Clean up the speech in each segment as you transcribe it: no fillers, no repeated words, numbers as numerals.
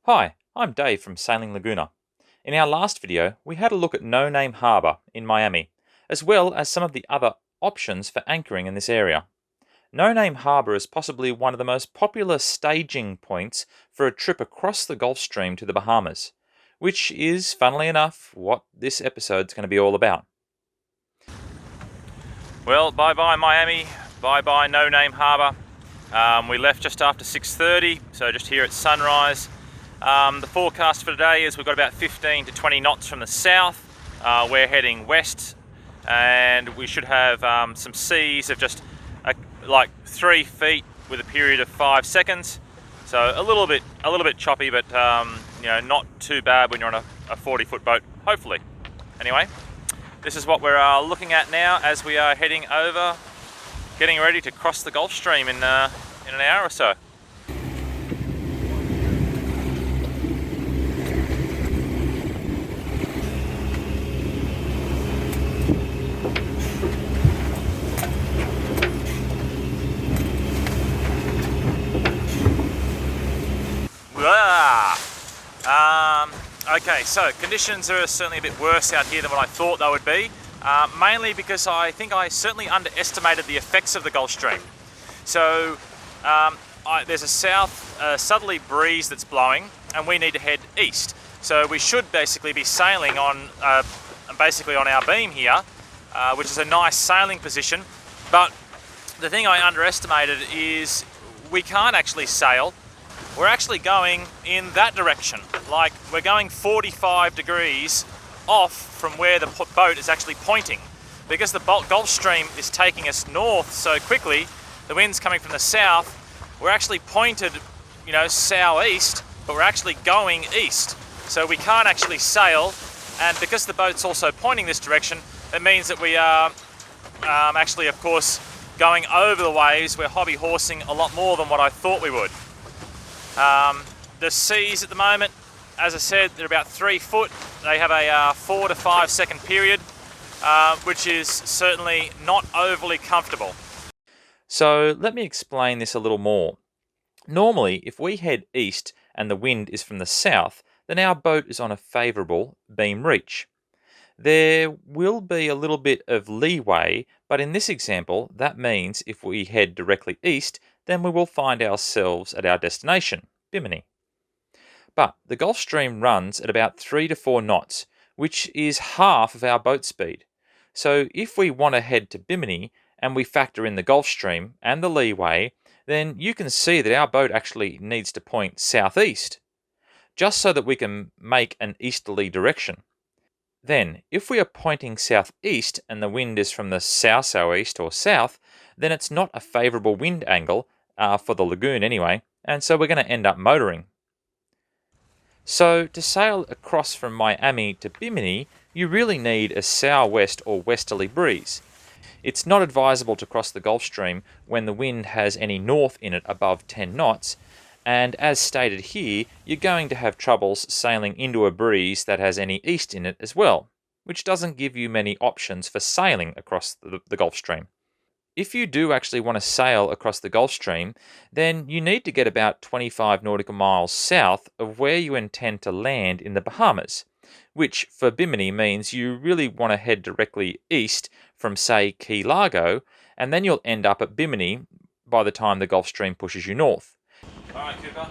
Hi, I'm Dave from Sailing Laguna. In our last video, we had a look at Name Harbour in Miami, as well as some of the other options for anchoring in this area. Name Harbour is possibly one of the most popular staging points for a trip across the Gulf Stream to the Bahamas, which is, funnily enough, what this episode's going to be all about. Well, bye-bye Miami, bye-bye Name Harbour. We left just after 6:30, so just here at sunrise. The forecast for today is we've got about 15 to 20 knots from the south. We're heading west, and we should have some seas of just like 3 feet with a period of 5 seconds. So a little bit choppy, but not too bad when you're on a 40-foot boat, hopefully. Anyway, this is what we're looking at now as we are heading over, getting ready to cross the Gulf Stream in an hour or so. Okay, so conditions are certainly a bit worse out here than what I thought they would be, mainly because I think I certainly underestimated the effects of the Gulf Stream. So there's a southerly breeze that's blowing, and we need to head east. So we should basically be sailing on our beam here, which is a nice sailing position. But the thing I underestimated is we can't actually sail. We're actually going in that direction. Like, we're going 45 degrees off from where the boat is actually pointing. Because the Gulf Stream is taking us north so quickly, the wind's coming from the south, we're actually pointed, southeast, but we're actually going east. So we can't actually sail, and because the boat's also pointing this direction, it means that we are actually, of course, going over the waves. We're hobby horsing a lot more than what I thought we would. The seas at the moment, as I said, they're about 3 foot. They have a 4 to 5 second period, which is certainly not overly comfortable. So let me explain this a little more. Normally, if we head east and the wind is from the south, then our boat is on a favourable beam reach. There will be a little bit of leeway, but in this example, that means if we head directly east, then we will find ourselves at our destination, Bimini. But the Gulf Stream runs at about 3 to 4 knots, which is half of our boat speed. So if we want to head to Bimini and we factor in the Gulf Stream and the leeway, then you can see that our boat actually needs to point southeast, just so that we can make an easterly direction. Then, if we are pointing southeast and the wind is from the south-southeast or south, then it's not a favourable wind angle, for the lagoon anyway, and so we're going to end up motoring. So to sail across from Miami to Bimini, you really need a southwest or westerly breeze. It's not advisable to cross the Gulf Stream when the wind has any north in it above 10 knots, and as stated here, you're going to have troubles sailing into a breeze that has any east in it as well, which doesn't give you many options for sailing across the Gulf Stream. If you do actually want to sail across the Gulf Stream, then you need to get about 25 nautical miles south of where you intend to land in the Bahamas, which for Bimini means you really want to head directly east from, say, Key Largo, and then you'll end up at Bimini by the time the Gulf Stream pushes you north. Alright, Cooper,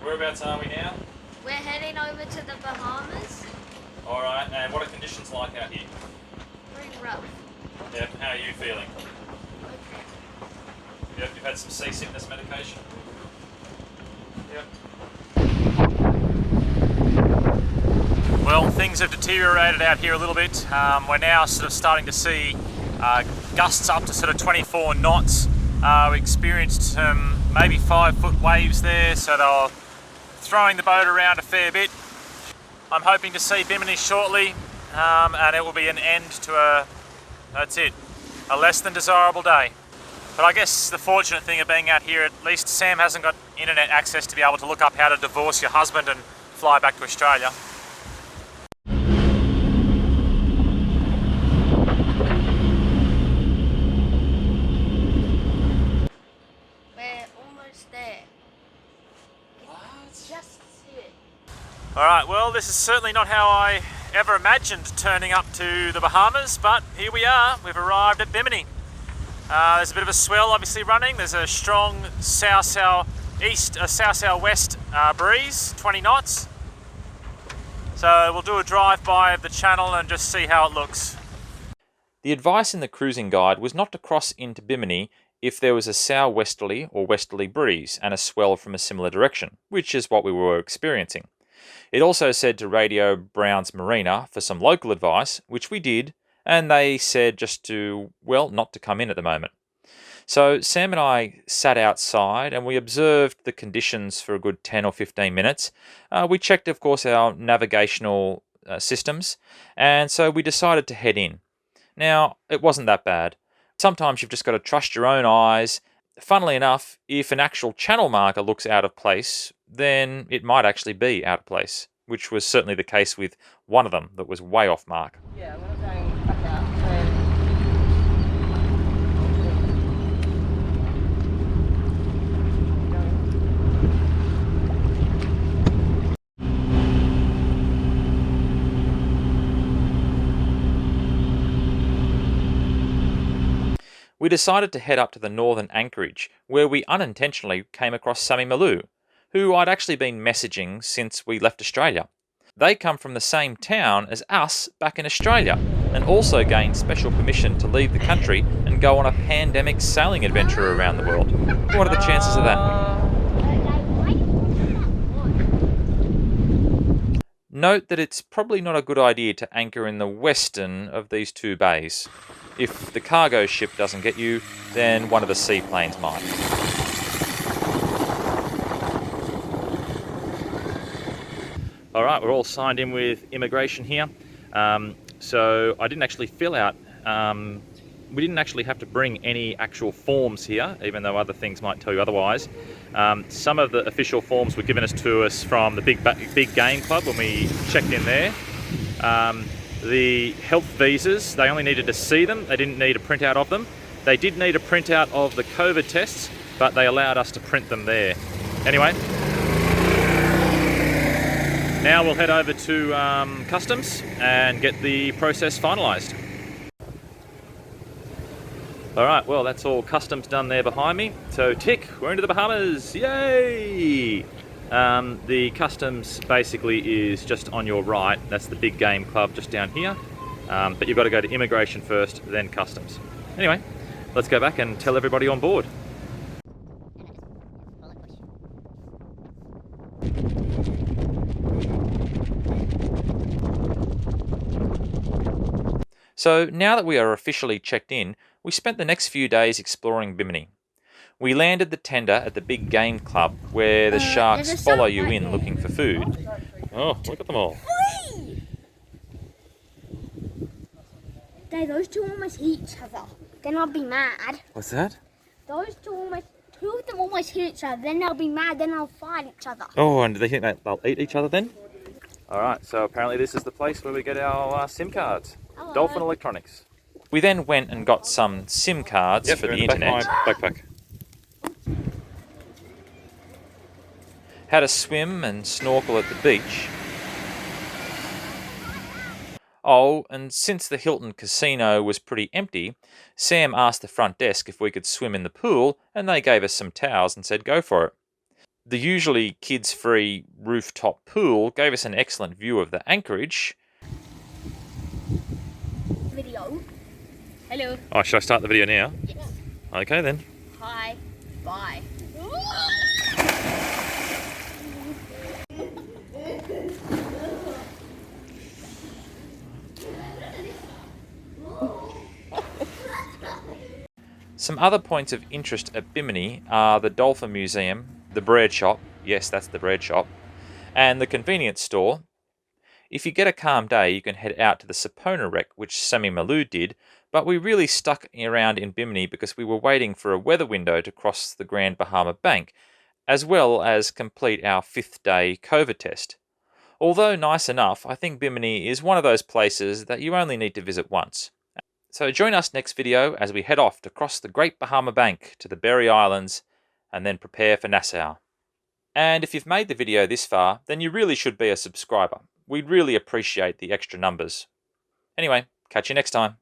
whereabouts are we now? We're heading over to the Bahamas. Alright, and what are conditions like out here? Pretty rough. Yep, how are you feeling? Okay. Yep, you've had some seasickness medication? Yep. Well, things have deteriorated out here a little bit. We're now sort of starting to see gusts up to sort of 24 knots. We experienced some maybe 5-foot waves there, so they're throwing the boat around a fair bit. I'm hoping to see Bimini shortly, and it will be an end to a less than desirable day. But I guess the fortunate thing of being out here, at least Sam hasn't got internet access to be able to look up how to divorce your husband and fly back to Australia. We're almost there. What? Just it. Alright, well, this is certainly not how I ever imagined turning up to the Bahamas, but here we are. We've arrived at Bimini. There's a bit of a swell obviously running. There's a strong south-south-east, south-southwest breeze, 20 knots. So we'll do a drive-by of the channel and just see how it looks. The advice in the cruising guide was not to cross into Bimini if there was a southwesterly or westerly breeze and a swell from a similar direction, which is what we were experiencing. It also said to radio Brown's Marina for some local advice, which we did, and they said just to, well, not to come in at the moment. So Sam and I sat outside and we observed the conditions for a good 10 or 15 minutes. We checked, of course, our navigational systems, and so we decided to head in. Now, it wasn't that bad. Sometimes you've just got to trust your own eyes. Funnily enough, if an actual channel marker looks out of place, then it might actually be out of place, which was certainly the case with one of them that was way off mark. Yeah, we're not going back out. We decided to head up to the northern anchorage, where we unintentionally came across Sammy Malou, who I'd actually been messaging since we left Australia. They come from the same town as us back in Australia, and also gained special permission to leave the country and go on a pandemic sailing adventure around the world. What are the chances of that? Note that it's probably not a good idea to anchor in the western of these two bays. If the cargo ship doesn't get you, then one of the seaplanes might. Alright, we're all signed in with immigration here. So I didn't actually fill out, we didn't actually have to bring any actual forms here, even though other things might tell you otherwise. Some of the official forms were given to us from the Big Game Club when we checked in there. The health visas, they only needed to see them, they didn't need a printout of them. They did need a printout of the COVID tests, but they allowed us to print them there. Anyway, now we'll head over to customs and get the process finalised. Alright, well that's all customs done there behind me. So tick, we're into the Bahamas, yay! The customs basically is just on your right. That's the Big Game Club just down here. But you've got to go to immigration first, then customs. Anyway, let's go back and tell everybody on board. So now that we are officially checked in, we spent the next few days exploring Bimini. We landed the tender at the Big Game Club, where the sharks follow you in looking for food. Oh, look at them all. Dad, those two almost hit each other. Then I'll be mad. What's that? Those two of them almost hit each other. Then they'll be mad. Then they'll fight each other. Oh, and do they think that they'll eat each other then? Alright, so apparently this is the place where we get our SIM cards. Hello. Dolphin Electronics. We then went and got some SIM cards for the internet. Backpack. Had a swim and snorkel at the beach. Oh, and since the Hilton Casino was pretty empty, Sam asked the front desk if we could swim in the pool, and they gave us some towels and said go for it. The usually kids-free rooftop pool gave us an excellent view of the anchorage. Video. Hello. Oh, should I start the video now? Yes. Okay then. Hi. Bye. Some other points of interest at Bimini are the Dolphin Museum, the bread shop, yes that's the bread shop, and the convenience store. If you get a calm day you can head out to the Sapona wreck, which Sammy Malou did, but we really stuck around in Bimini because we were waiting for a weather window to cross the Grand Bahama Bank, as well as complete our 5th day COVID test. Although nice enough, I think Bimini is one of those places that you only need to visit once. So join us next video as we head off to cross the Great Bahama Bank to the Berry Islands and then prepare for Nassau. And if you've made the video this far, then you really should be a subscriber. We'd really appreciate the extra numbers. Anyway, catch you next time.